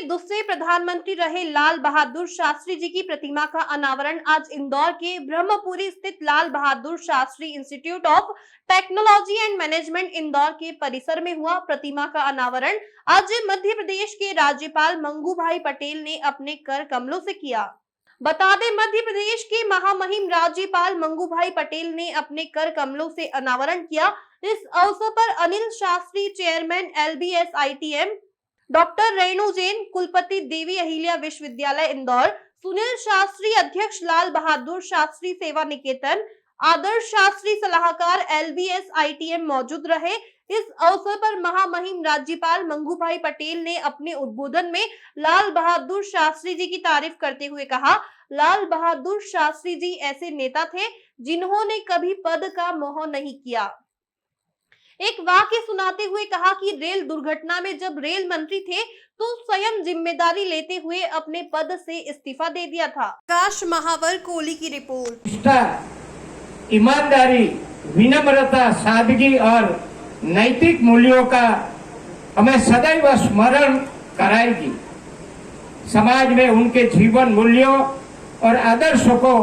दूसरे प्रधानमंत्री रहे लाल बहादुर शास्त्री जी की प्रतिमा का अनावरण आज इंदौर के ब्रह्मपुरी स्थित Lal Bahadur Shastri Institute of Technology and Management Indore के परिसर में हुआ। प्रतिमा का अनावरण आज मध्य प्रदेश के राज्यपाल मंगू भाई पटेल ने अपने कर कमलों से किया। बता दें, मध्य प्रदेश के महामहिम राज्यपाल मंगू भाई पटेल ने अपने कर कमलों से अनावरण किया। इस अवसर पर Anil Shastri chairman LBS-ITM, doctor Renu Jain कुलपति देवी अहिल्या विश्वविद्यालय इंदौर, सुनील शास्त्री अध्यक्ष लाल बहादुर शास्त्री सेवा निकेतन, आदर्श शास्त्री सलाहकार LBS-ITM मौजूद रहे। इस अवसर पर महामहिम राज्यपाल मंगू भाई पटेल ने अपने उद्बोधन में लाल बहादुर शास्त्री जी की तारीफ करते हुए कहा, लाल बहादुर शास्त्री जी ऐसे नेता थे जिन्होंने कभी पद का मोह नहीं किया। एक वाक्य सुनाते हुए कहा कि रेल दुर्घटना में जब रेल मंत्री थे तो स्वयं जिम्मेदारी लेते हुए अपने पद से इस्तीफा दे दिया था। आकाश महावर कोहली की रिपोर्ट। ईमानदारी, विनम्रता, सादगी और नैतिक मूल्यों का हमें सदैव स्मरण कराएगी। समाज में उनके जीवन मूल्यों और आदर्शों को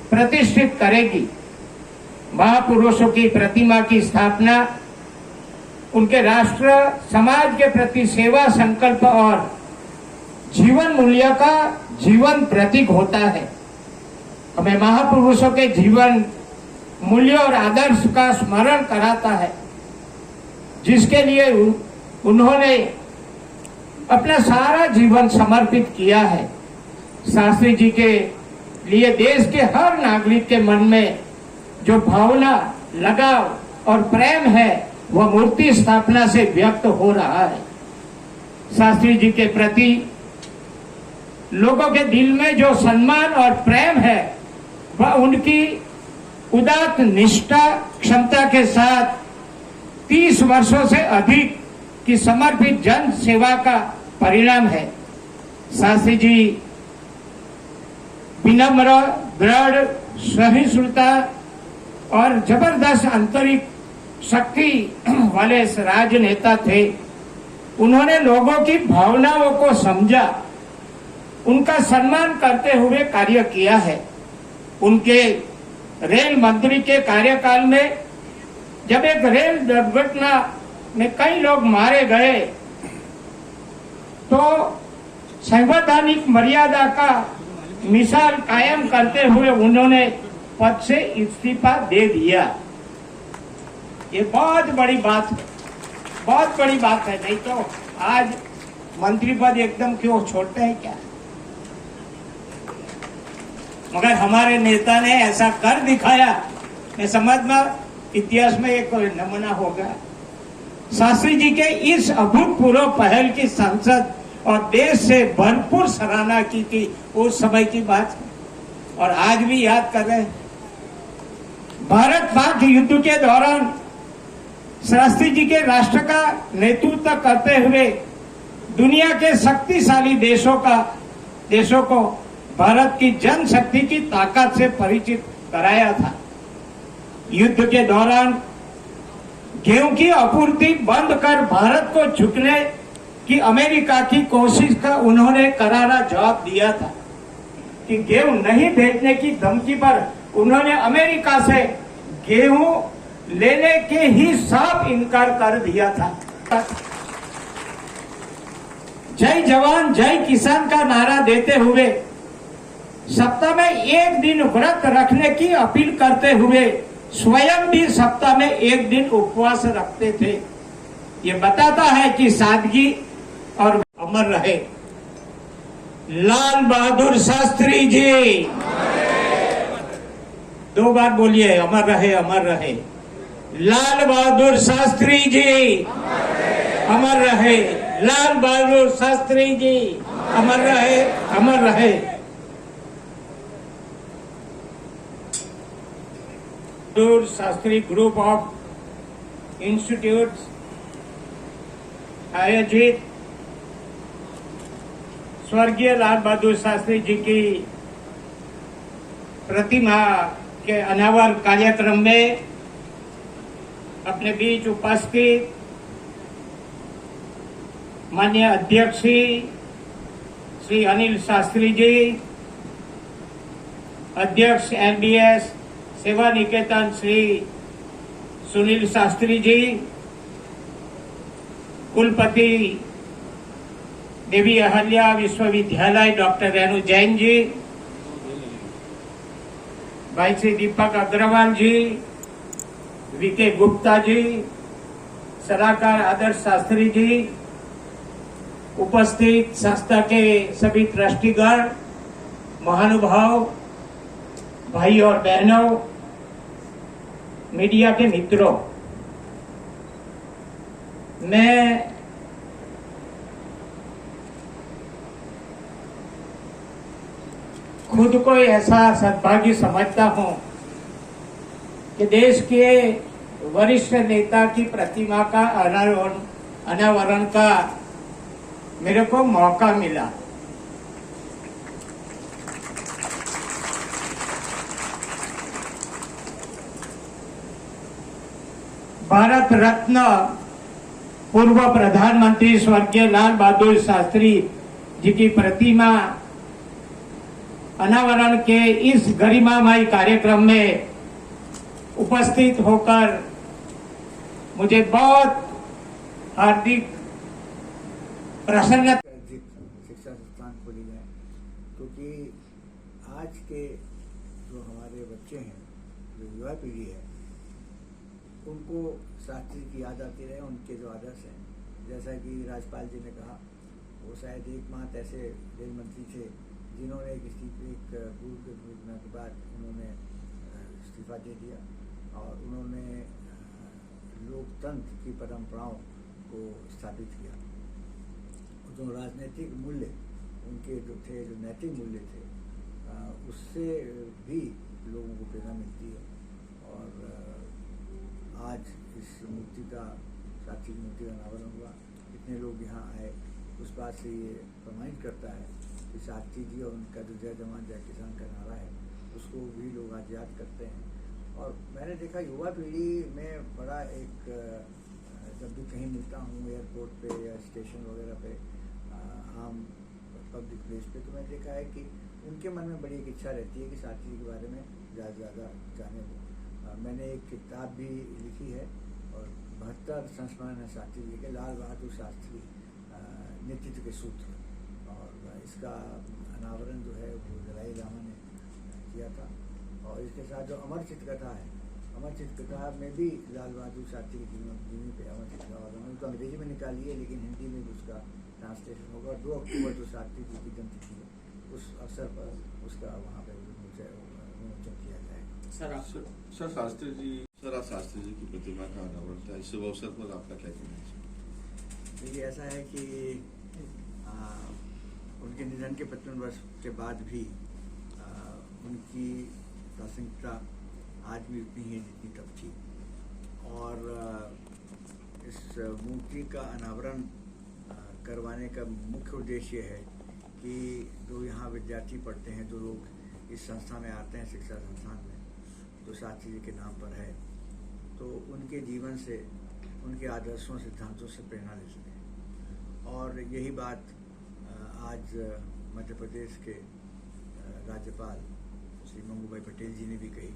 प्रतिष्ठित करेगी। महापुरुषों की प्रतिमा की स्थापना उनके राष्ट्र समाज के प्रति सेवा संकल्प और जीवन मूल्य का जीवन प्रतीक होता है। हमें महापुरुषों के जीवन मूल्य और आदर्श का स्मरण कराता है, जिसके लिए उन्होंने अपना सारा जीवन समर्पित किया है। शास्त्री जी के लिए देश के हर नागरिक के मन में जो भावना, लगाव और प्रेम है वह मूर्ति स्थापना से व्यक्त हो रहा है। शास्त्री जी के प्रति लोगों के दिल में जो सम्मान और प्रेम है वह उनकी उदात्त निष्ठा, क्षमता के साथ 30 वर्षों से अधिक की समर्पित जन सेवा का परिणाम है। शास्त्री जी विनम्र, दृढ़, सहिष्णुता और जबरदस्त आंतरिक शक्ति वाले राजनेता थे। उन्होंने लोगों की भावनाओं को समझा, उनका सम्मान करते हुए कार्य किया है। उनके रेल मंत्री के कार्यकाल में जब एक रेल दुर्घटना में कई लोग मारे गए तो संवैधानिक मर्यादा का मिसाल कायम करते हुए उन्होंने पद से इस्तीफा दे दिया। ये बहुत बड़ी बात है। नहीं तो आज मंत्री पद एकदम क्यों छोड़ते हैं क्या? मगर हमारे नेता ने ऐसा कर दिखाया, मैं समझना इतिहास में एक नमूना होगा। शास्त्री जी के इस अभूतपूर्व पहल की संसद और देश से भरपूर सराहना की थी। उस समय की बात और आज भी याद कर रहे हैं। भारत पाक युद्ध के दौरान शास्त्री जी के राष्ट्र का नेतृत्व करते हुए दुनिया के शक्तिशाली देशों को भारत की जनशक्ति की ताकत से परिचित कराया था। युद्ध के दौरान गेहूं की आपूर्ति बंद कर भारत को झुकने की अमेरिका की कोशिश का उन्होंने करारा जवाब दिया था कि गेहूं नहीं भेजने की धमकी पर उन्होंने अमेरिका से गेहूं लेने के ही साफ इनकार कर दिया था। जय जवान जय किसान का नारा देते हुए सप्ताह में एक दिन व्रत रखने की अपील करते हुए स्वयं भी सप्ताह में एक दिन उपवास रखते थे। ये बताता है कि सादगी और अमर रहे। लाल बहादुर शास्त्री जी, 2 बार बोलिए, अमर रहे, अमर रहे। लाल बहादुर शास्त्री जी अमर रहे। लाल बहादुर शास्त्री जी अमर रहे, अमर रहे। Bahadur Shastri group of institutes आयोजित स्वर्गीय लाल बहादुर शास्त्री जी की प्रतिमा के अनावरण कार्यक्रम में अपने बीच उपस्थित माननीय अध्यक्ष श्री अनिल शास्त्री जी, अध्यक्ष एनबीएस सेवा निकेतन श्री सुनील शास्त्री जी, कुलपति देवी अहल्या विश्वविद्यालय डॉक्टर रेणु जैन जी, भाई श्री दीपक अग्रवाल जी, वीके गुप्ता जी, सलाहकार आदर्श शास्त्री जी, उपस्थित संस्था के सभी ट्रस्टीगण, महानुभाव, भाई और बहनों, मीडिया के मित्रों, मैं खुद को ऐसा सद्भाग्य समझता हूं कि देश के वरिष्ठ नेता की प्रतिमा का अनावरण का मेरे को मौका मिला। भारत रत्न पूर्व प्रधानमंत्री स्वर्गीय लाल बहादुर शास्त्री जी की प्रतिमा अनावरण के इस गरिमामय कार्यक्रम में उपस्थित होकर मुझे बहुत हार्दिक प्रसन्नता। शिक्षा संस्थान खोली गए क्योंकि आज के जो हमारे बच्चे हैं, जो युवा पीढ़ी है, उनको शास्त्री की याद आती रहे, उनके जो आदर्श हैं। जैसा कि राज्यपाल जी ने कहा, वो शायद एकमात्र ऐसे रेल मंत्री थे जिन्होंने एक पूर्व के घोषणा के बाद उन्होंने इस्तीफा दे दिया और उन्होंने लोकतंत्र की परंपराओं को स्थापित किया। जो राजनीतिक मूल्य उनके जो थे, जो नैतिक मूल्य थे, उससे भी लोगों को प्रेरणा मिलती है। और आज इस मूर्ति का, शास्त्री की मूर्ति का अनावरण हुआ, इतने लोग यहाँ आए, उस बात से ये प्रमाणित करता है कि शास्त्री जी और उनका जो जय जवान जय किसान का नारा है, उसको भी लोग आज याद करते हैं। और मैंने देखा युवा पीढ़ी में बड़ा एक, जब भी कहीं मिलता हूँ एयरपोर्ट पे या स्टेशन वगैरह पे, आम पब्लिक प्लेस पे, तो मैंने देखा है कि उनके मन में बड़ी एक इच्छा रहती है कि शास्त्री के बारे में ज़्यादा जाने वो। मैंने एक किताब भी लिखी है और 72 संस्मरण है शास्त्री जी के, लाल बहादुर शास्त्री नेतृत्व के सूत्र, और इसका अनावरण जो है वो दलाई लामा ने किया था। और इसके साथ जो अमर चित्रकथा है, अमर चित्रकथा में भी लाल बहादुर शास्त्री की जीवनी पे अमर चित्रकथा, उन्होंने तो अंग्रेजी में निकाली है लेकिन हिंदी में भी उसका ट्रांसलेशन होगा। 2 अक्टूबर जो शास्त्री जी की जन्मतिथि है, उस अवसर पर उसका वहाँ पर विमोचन किया जाएगा। सर शास्त्री जी, आज शास्त्री जी की प्रतिमा का अनावरण था, इस शुभ अवसर पर आपका क्या कहना है? देखिए, ऐसा है कि उनके निधन के 55 वर्ष के बाद भी उनकी प्रासंगिकता आज भी उतनी ही जितनी तब थी। और इस मूर्ति का अनावरण करवाने का मुख्य उद्देश्य है कि जो यहाँ विद्यार्थी पढ़ते हैं, जो लोग इस संस्था में आते हैं, शिक्षा संस्थान में, जो शास्त्री जी के नाम पर है, तो उनके जीवन से, उनके आदर्शों, सिद्धांतों से प्रेरणा ले सकें। और यही बात आज मध्य प्रदेश के राज्यपाल श्री मंगूभाई पटेल जी ने भी कही,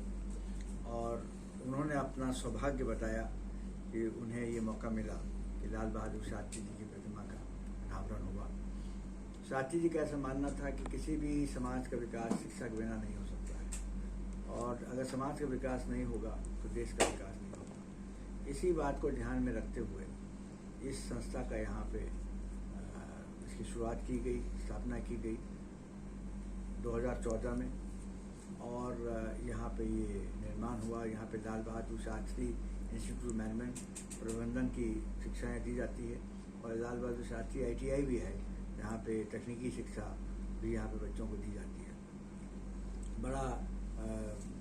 और उन्होंने अपना सौभाग्य बताया कि उन्हें ये मौका मिला कि लाल बहादुर शास्त्री जी की प्रतिमा का अनावरण हुआ। शास्त्री जी का ऐसा मानना था कि किसी भी समाज का विकास शिक्षा के बिना नहीं हो सकता है, और अगर समाज का विकास नहीं होगा तो देश का विकास नहीं होगा। इसी बात को ध्यान में रखते हुए इस संस्था का यहाँ पे इसकी शुरुआत की गई, स्थापना की गई 2014 में, और यहाँ पे ये निर्माण हुआ। यहाँ पे लाल Bahadur Shastri Institute of management, प्रबंधन की शिक्षाएं दी जाती है, और लाल बहादुर शास्त्री ITI भी है, जहाँ पे तकनीकी शिक्षा भी यहाँ पे बच्चों को दी जाती है। बड़ा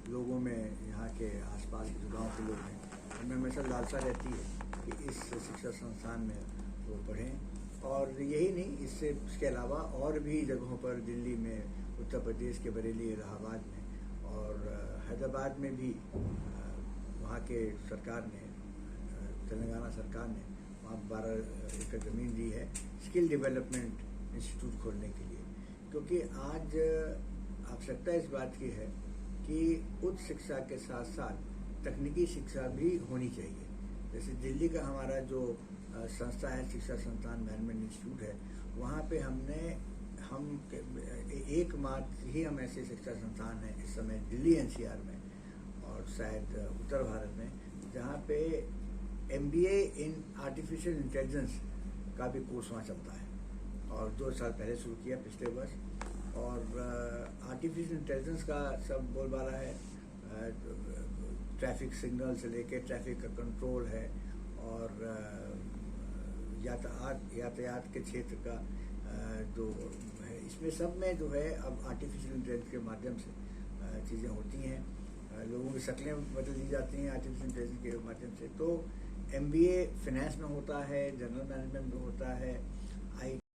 लोगों में, यहाँ के आसपास के गाँव के लोग हैं, उनमें हमेशा लालसा रहती है कि इस शिक्षा संस्थान में वो पढ़ें। और यही नहीं, इसके अलावा और भी जगहों पर, दिल्ली में, उत्तर प्रदेश के बरेली, इलाहाबाद में और हैदराबाद में भी वहाँ के सरकार ने, तेलंगाना सरकार ने वहाँ 12 एकड़ ज़मीन दी है स्किल डेवलपमेंट इंस्टीट्यूट खोलने के लिए। क्योंकि आज आवश्यकता इस बात की है कि उच्च शिक्षा के साथ साथ तकनीकी शिक्षा भी होनी चाहिए। जैसे दिल्ली का हमारा जो संस्था है, शिक्षा संस्थान मैनेजमेंट इंस्टीट्यूट है, वहाँ पे हम एकमात्र ही हम ऐसे शिक्षा संस्थान हैं इस समय दिल्ली एनसीआर में और शायद उत्तर भारत में, जहाँ पे MBA इन आर्टिफिशियल इंटेलिजेंस का भी कोर्स वहाँ चलता है और 2 साल पहले शुरू किया पिछले वर्ष। और आर्टिफिशियल इंटेलिजेंस का सब बोलबाला है, ट्रैफिक सिग्नल से लेके ट्रैफिक का कंट्रोल है और यातायात के क्षेत्र का जो है, इसमें सब में जो है अब आर्टिफिशियल इंटेलिजेंस के माध्यम से चीज़ें होती हैं, लोगों की शक्लें बदल दी जाती हैं आर्टिफिशियल इंटेलिजेंस के माध्यम से। तो MBA फाइनेंस में होता है, जनरल मैनेजमेंट में होता है,